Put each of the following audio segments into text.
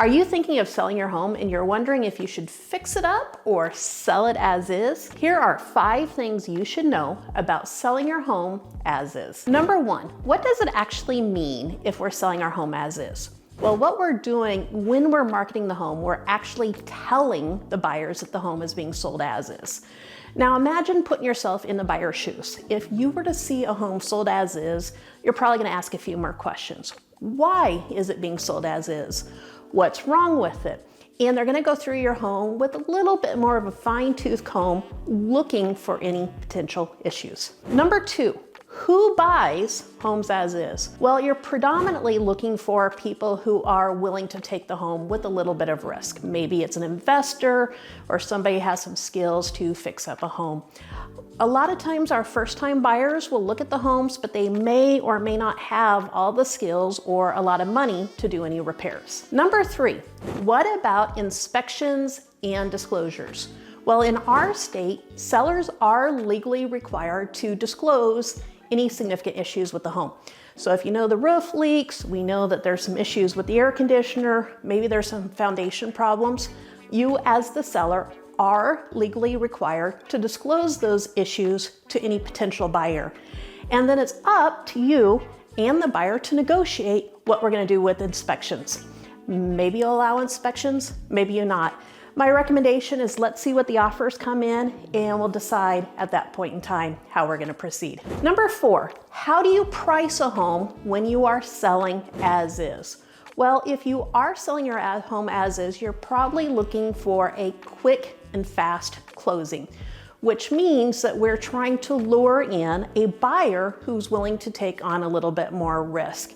Are you thinking of selling your home and you're wondering if you should fix it up or sell it as is? Here are 5 things you should know about selling your home as is. Number 1, what does it actually mean if we're selling our home as is? Well, what we're doing when we're marketing the home, we're actually telling the buyers that the home is being sold as is. Now imagine putting yourself in the buyer's shoes. If you were to see a home sold as is, you're probably going to ask a few more questions. Why is it being sold as is? What's wrong with it? And they're going to go through your home with a little bit more of a fine-tooth comb looking for any potential issues. Number 2, who buys homes as is? Well, you're predominantly looking for people who are willing to take the home with a little bit of risk. Maybe it's an investor or somebody has some skills to fix up a home. A lot of times our first-time buyers will look at the homes, but they may or may not have all the skills or a lot of money to do any repairs. Number 3, what about inspections and disclosures? Well, in our state, sellers are legally required to disclose any significant issues with the home. So if you know the roof leaks, we know that there's some issues with the air conditioner, maybe there's some foundation problems, you as the seller are legally required to disclose those issues to any potential buyer. And then it's up to you and the buyer to negotiate what we're going to do with inspections. Maybe you'll allow inspections, maybe you not. My recommendation is let's see what the offers come in and we'll decide at that point in time how we're going to proceed. Number 4, how do you price a home when you are selling as is? Well, if you are selling your home as is, you're probably looking for a quick and fast closing, which means that we're trying to lure in a buyer who's willing to take on a little bit more risk.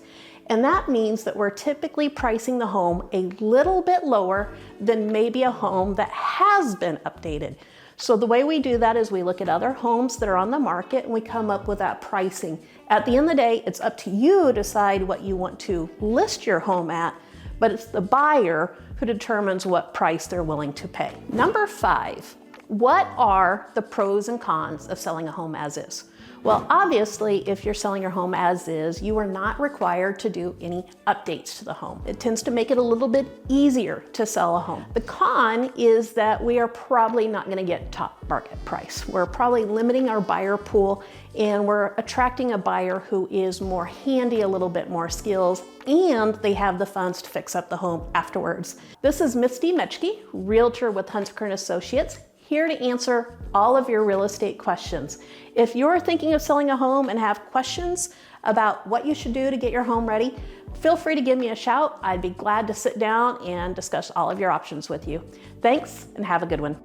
And that means that we're typically pricing the home a little bit lower than maybe a home that has been updated. So the way we do that is we look at other homes that are on the market and we come up with that pricing. At the end of the day, it's up to you to decide what you want to list your home at, but it's the buyer who determines what price they're willing to pay. Number 5, what are the pros and cons of selling a home as is? Well, obviously, if you're selling your home as is, you are not required to do any updates to the home. It tends to make it a little bit easier to sell a home. The con is that we are probably not going to get top market price. We're probably limiting our buyer pool and we're attracting a buyer who is more handy, a little bit more skills, and they have the funds to fix up the home afterwards. This is Misty Metchke, Realtor with Hunsaker & Associates, here to answer all of your real estate questions. If you're thinking of selling a home and have questions about what you should do to get your home ready, feel free to give me a shout. I'd be glad to sit down and discuss all of your options with you. Thanks and have a good one.